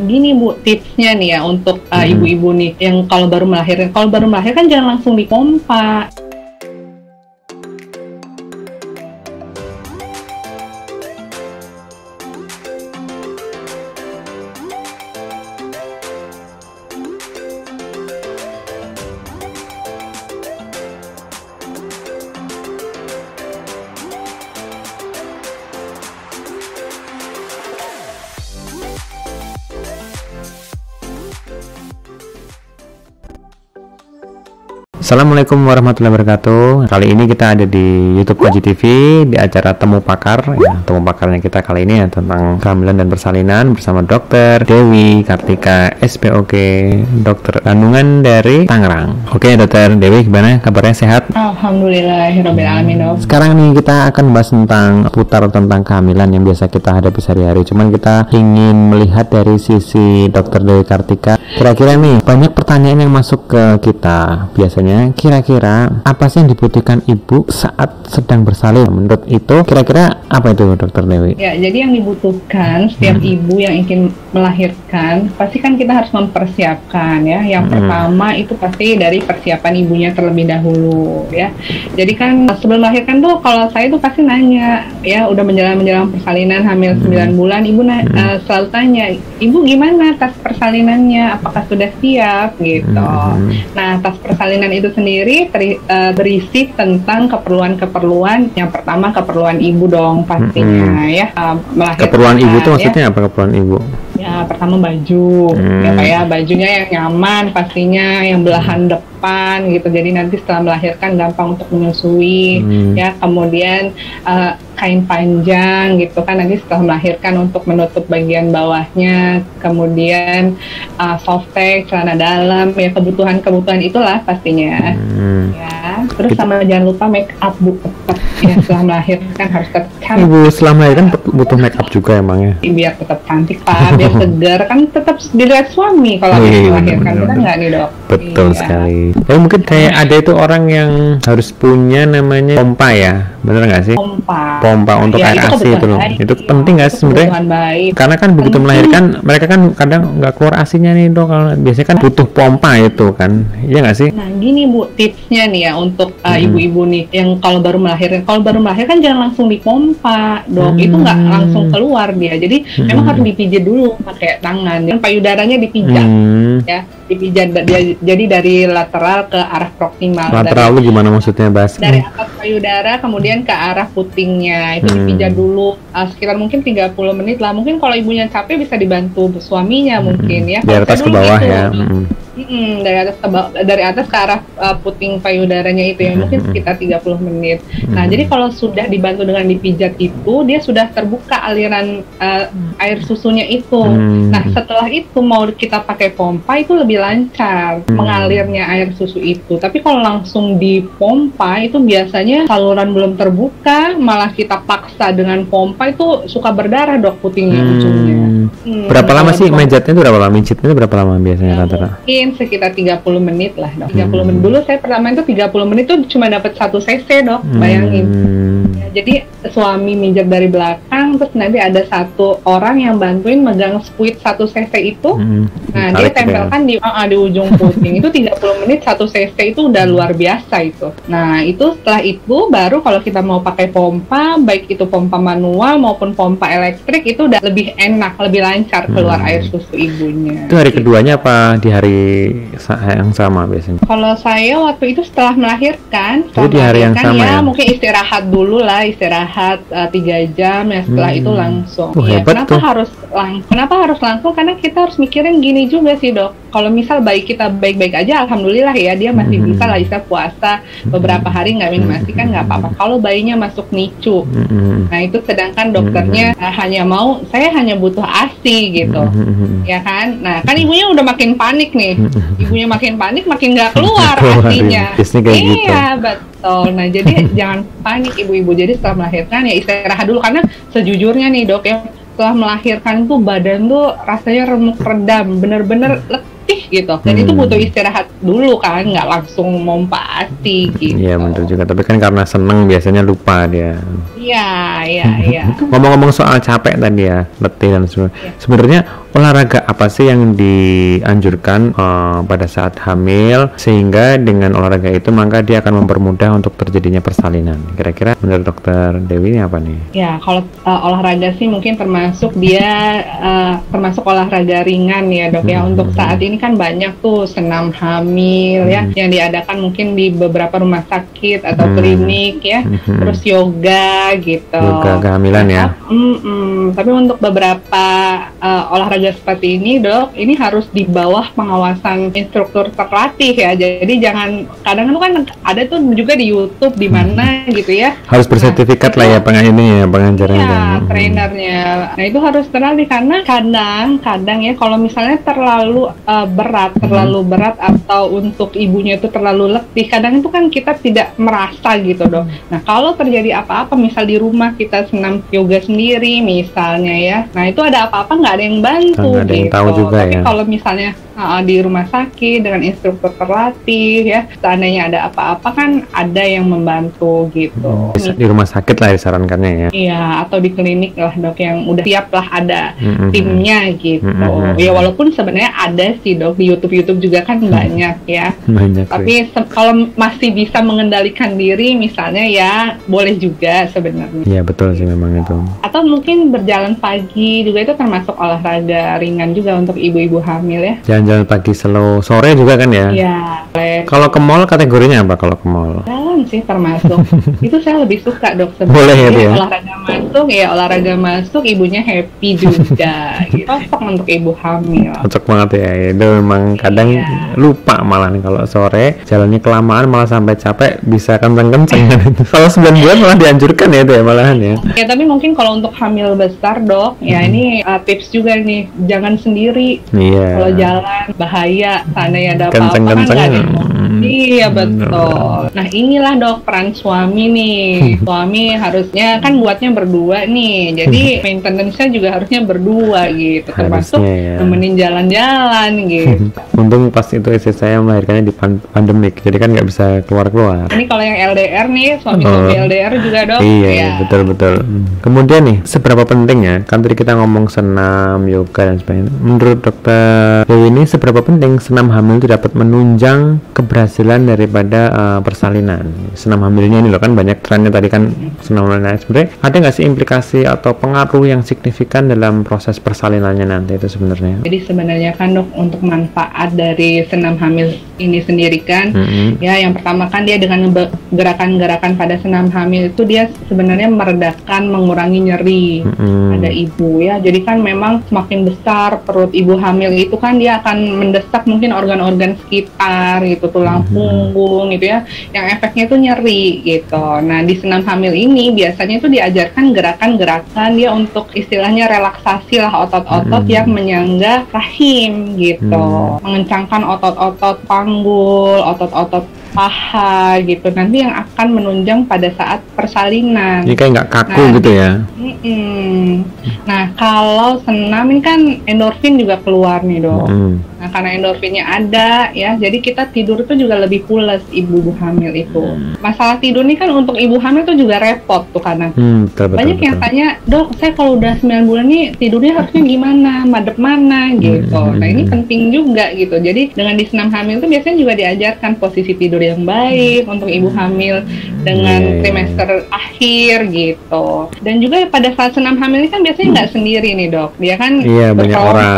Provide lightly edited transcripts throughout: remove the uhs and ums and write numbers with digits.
Gini Bu, tipsnya nih ya untuk ibu-ibu nih yang kalau baru melahirkan. Kalau baru melahirkan jangan langsung dipompa. Assalamualaikum warahmatullahi wabarakatuh. Kali ini kita ada di YouTube Kaji TV di acara Temu Pakar. Ya, temu pakarnya kita kali ini ya tentang kehamilan dan persalinan bersama Dokter Dewi Kartika SPOK, dokter kandungan dari Tangerang. Oke, Dokter Dewi, gimana kabarnya, sehat? Alhamdulillahirobbilalamin. Sekarang nih kita akan bahas tentang tentang kehamilan yang biasa kita hadapi sehari-hari. Cuman kita ingin melihat dari sisi Dokter Dewi Kartika. Kira-kira nih banyak pertanyaan yang masuk ke kita biasanya. Kira-kira apa sih yang dibutuhkan ibu saat sedang bersalin? Menurut itu kira-kira apa itu, Dokter Dewi? Ya, jadi yang dibutuhkan setiap ibu yang ingin melahirkan, pasti kan kita harus mempersiapkan ya. Yang pertama itu pasti dari persiapan ibunya terlebih dahulu ya. Jadi kan sebelum melahirkan tuh kalau saya tuh pasti nanya ya, udah menjelang persalinan hamil 9 bulan, ibu selalu tanya, ibu gimana tas persalinannya? Apakah sudah siap gitu. Nah, tas persalinan itu sendiri berisi tentang keperluan-keperluan. Yang pertama keperluan ibu dong pastinya ya, melahirkan. Keperluan ibu itu maksudnya apa, keperluan ibu? Ya, pertama baju, ya Pak ya, bajunya yang nyaman pastinya, yang belahan depan gitu, jadi nanti setelah melahirkan gampang untuk menyusui, ya. Kemudian kain panjang gitu kan, nanti setelah melahirkan untuk menutup bagian bawahnya. Kemudian softtek, celana dalam, ya kebutuhan itulah pastinya. Ya, terus sama jangan lupa make up Bu, tetap ya setelah melahirkan harus tetap cantik. Ibu setelah melahirkan butuh make up juga emangnya? Biar tetap cantik Pak, biar segar, kan tetap dilihat suami kalau melahirkan, benar nggak nih Dok? Betul sekali. Ya mungkin kayak ada itu orang yang harus punya namanya pompa ya, bener nggak sih? Pompa untuk air ASI itu loh. Itu penting nggak sih sebenarnya? Karena kan begitu melahirkan mereka kan kadang nggak keluar ASINya nih Dok. Kalau biasanya kan butuh pompa itu kan, iya nggak sih? Nah gini Bu, tipsnya nih ya untuk ibu-ibu nih yang kalau baru melahirkan. Kalau baru melahirkan jangan langsung dipompa Dok, itu nggak langsung keluar dia. Jadi memang harus dipijit dulu pakai tangan. Dan payudaranya dipijat ya, dipijat jadi dari lateral ke arah proksimal. Lateral itu gimana maksudnya, Bas? Dari atas payudara kemudian ke arah putingnya itu dipijat dulu sekitar mungkin 30 menit lah. Mungkin kalau ibunya capek bisa dibantu suaminya mungkin ya. Dari atas ke bawah gitu. Ya. Dari atas ke arah puting payudaranya itu ya, mungkin sekitar 30 menit. Nah, jadi kalau sudah dibantu dengan dipijat itu, dia sudah terbuka aliran air susunya itu. Nah, setelah itu mau kita pakai pompa itu lebih lancar mengalirnya air susu itu. Tapi kalau langsung dipompa itu biasanya saluran belum terbuka, malah kita paksa dengan pompa itu suka berdarah Dok, putingnya ujungnya. Berapa lama sih menjatnya itu, berapa lama? Mincitnya itu berapa lama biasanya rata-rata? Mungkin sekitar 30 menit lah Dok. 30 menit. Dulu saya pertama itu 30 menit tuh cuma dapat 1 cc Dok, bayangin. Ya, jadi suami mijat dari belakang, terus nanti ada satu orang yang bantuin megang squid 1 cc itu. Nah, dia tempelkan di ujung puting. Itu 30 menit 1 cc itu udah luar biasa itu. Nah, itu setelah itu baru kalau kita mau pakai pompa, baik itu pompa manual maupun pompa elektrik, itu udah lebih enak, lebih lancar keluar air susu ibunya. Itu hari keduanya apa di hari yang sama biasanya? Kalau saya waktu itu setelah melahirkan, di hari yang sama ya? Mungkin istirahat dulu lah, istirahat 3 jam ya, setelah itu langsung. Kenapa harus langsung? Karena kita harus mikirin gini juga sih Dok. Kalau misal bayi kita baik-baik aja, alhamdulillah ya, dia masih bisa lah bisa puasa beberapa hari nggak minum ASI kan nggak apa-apa. Kalau bayinya masuk NICU, nah itu sedangkan dokternya saya hanya butuh ASI gitu, ya kan? Nah kan ibunya udah makin panik nih, ibunya makin panik, makin nggak keluar ASINya. Iya betul. Nah jadi jangan panik ibu-ibu. Jadi setelah melahirkan ya istirahat dulu, karena sejujurnya nih Dok ya, setelah melahirkan tuh badan tuh rasanya remuk redam, bener-bener letih gitu. Dan itu butuh istirahat dulu kan, nggak langsung mompa ASI gitu. Iya benar juga, tapi kan karena seneng biasanya lupa dia. Iya. Ngomong-ngomong soal capek tadi ya, letih dan sebagainya. Sebenarnya olahraga apa sih yang dianjurkan pada saat hamil sehingga dengan olahraga itu maka dia akan mempermudah untuk terjadinya persalinan? Kira-kira menurut Dokter Dewi ini apa nih? Ya, kalau olahraga sih mungkin termasuk olahraga ringan ya dok ya. Untuk saat ini kan banyak tuh senam hamil ya yang diadakan mungkin di beberapa rumah sakit atau klinik ya. Terus yoga gitu. Yoga kehamilan ya. Tapi untuk beberapa olahraga seperti ini dok, ini harus di bawah pengawasan instruktur terlatih ya. Jadi jangan, kadang kan ada tuh juga di YouTube di mana gitu ya. Harus bersertifikat lah ya pengajarnya. Iya, trainernya. Nah itu harus terlatih karena kadang ya kalau misalnya terlalu berat atau untuk ibunya itu terlalu letih, kadang itu kan kita tidak merasa gitu dok. Nah kalau terjadi apa-apa, misal di rumah kita senam yoga sendiri misalnya ya, nah itu ada apa-apa nggak ada yang bantu nggak ada yang gitu. tahu juga. Tapi ya, kalau misalnya di rumah sakit dengan instruktur terlatih ya, seandainya ada apa-apa kan ada yang membantu gitu. Di rumah sakit lah disarankannya ya. Iya, atau di klinik lah dok yang udah siap lah ada timnya gitu. Ya walaupun sebenarnya ada sih dok di YouTube juga kan banyak ya. Banyak. Tapi kalau masih bisa mengendalikan diri misalnya ya boleh juga sebenarnya. Iya betul sih memang itu. Atau mungkin berjalan pagi juga itu termasuk olahraga ringan juga untuk ibu-ibu hamil ya. Jalan pagi, slow sore juga kan ya? Iya. Kalau ke mall kategorinya apa kalau ke mall? Jalan sih termasuk. Itu saya lebih suka dok sebenarnya. Boleh ya? Olahraga masuk, ibunya happy juga. Gitu. Cocok untuk ibu hamil. Cocok banget ya. Itu memang kadang lupa malah nih kalau sore jalannya kelamaan malah sampai capek bisa kenceng-kenceng. Kalau 9 bulan malah dianjurkan ya itu ya malahan ya. Ya tapi mungkin kalau untuk hamil besar dok, ya ini tips juga nih, jangan sendiri. Iya. Kalau jalan bahaya, seandainya ada apa-apa kan kenceng-kenceng. Iya betul. Nah inilah dok peran suami nih. Suami harusnya kan buatnya berdua nih, jadi maintenance-nya juga harusnya berdua gitu, termasuk nemenin jalan-jalan gitu. Untung pas itu istri saya melahirkannya di pandemik, jadi kan nggak bisa keluar-keluar. Ini kalau yang LDR nih, suami-suami LDR juga dok. Iya betul. Kemudian nih, seberapa penting ya, kan tadi kita ngomong senam, yoga dan sebagainya. Menurut Dokter Dewi ini seberapa penting senam hamil itu dapat menunjang keberhasilan daripada persalinan? Senam hamilnya ini loh kan banyak trennya tadi kan senam hamilnya. Sebenarnya ada nggak sih implikasi atau pengaruh yang signifikan dalam proses persalinannya nanti itu sebenarnya? Jadi sebenarnya kan dok, untuk manfaat dari senam hamil ini sendiri kan, ya yang pertama kan dia dengan gerakan-gerakan pada senam hamil itu dia sebenarnya meredakan, mengurangi nyeri pada ibu ya. Jadi kan memang semakin besar perut ibu hamil itu kan dia akan mendesak mungkin organ-organ sekitar gitu, tulang punggung gitu ya, yang efeknya itu nyeri gitu. Nah di senam hamil ini biasanya itu diajarkan gerakan-gerakan dia untuk istilahnya relaksasi lah otot-otot yang menyangga rahim gitu, mengencangkan otot-otot panggul, otot-otot paha gitu, nanti yang akan menunjang pada saat persalinan. Jadi kayak nggak kaku gitu ya. Nah kalau senam ini kan endorfin juga keluar nih dok. Nah karena endorfinnya ada ya, jadi kita tidur itu juga lebih pules ibu hamil itu. Masalah tidur ini kan untuk ibu hamil itu juga repot tuh karena banyak yang tanya, dok saya kalau udah 9 bulan nih tidurnya harusnya gimana, madep mana gitu. Nah ini penting juga gitu. Jadi dengan di senam hamil itu biasanya juga diajarkan posisi tidur yang baik untuk ibu hamil dengan trimester akhir gitu. Dan juga pada saat senam hamil ini kan biasanya nggak sendiri nih dok, dia kan banyak orang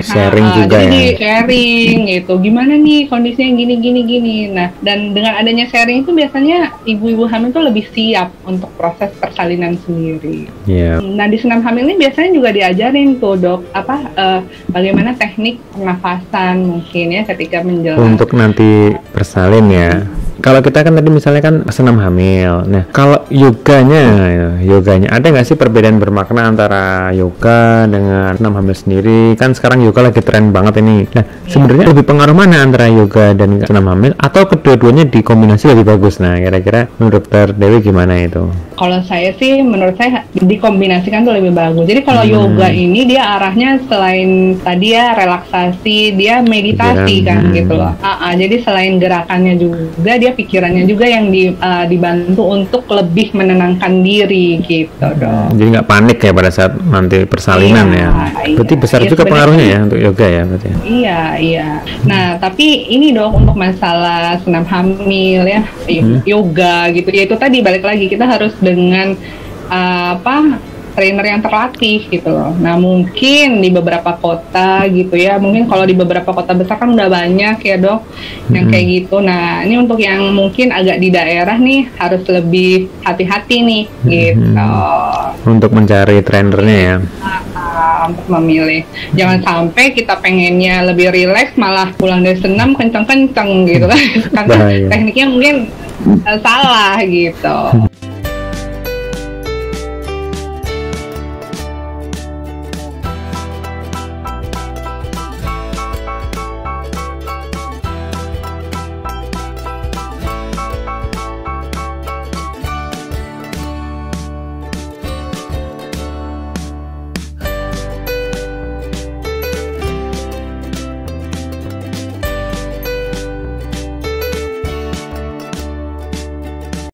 sharing juga ya. Sharing gitu, gimana nih kondisinya gini. Nah dan dengan adanya sharing itu biasanya ibu-ibu hamil itu lebih siap untuk proses persalinan sendiri. Nah di senam hamil ini biasanya juga diajarin tuh dok bagaimana teknik pernafasan mungkin ya ketika menjelang untuk nanti bersalin ya. Kalau kita kan tadi misalnya kan senam hamil. Nah, kalau yoganya ada nggak sih perbedaan bermakna antara yoga dengan senam hamil sendiri? Kan sekarang yoga lagi tren banget ini. Nah, sebenarnya lebih pengaruh mana antara yoga dan senam hamil atau kedua-duanya dikombinasi lebih bagus? Nah, kira-kira menurut Dr. Dewi gimana itu? Kalau saya sih, menurut saya dikombinasikan tuh lebih bagus. Jadi kalau yoga ini dia arahnya selain tadi ya relaksasi, dia meditasi kan gitu loh. Jadi selain gerakannya juga, dia pikirannya juga yang dibantu untuk lebih menenangkan diri gitu dong. Jadi nggak panik ya pada saat nanti persalinan ya. Berarti besar juga pengaruhnya ya untuk yoga ya berarti. Iya. Nah, tapi ini dong untuk masalah senam hamil ya, yoga gitu. Ya itu tadi balik lagi kita harus dengan trainer yang terlatih gitu loh. Nah mungkin di beberapa kota gitu ya, mungkin kalau di beberapa kota besar kan udah banyak ya dok yang kayak gitu. Nah ini untuk yang mungkin agak di daerah nih harus lebih hati-hati nih gitu. Untuk mencari trainernya ya. Untuk memilih, jangan sampai kita pengennya lebih rileks malah pulang dari senam kenceng-kenceng gitu kan, karena tekniknya mungkin salah gitu.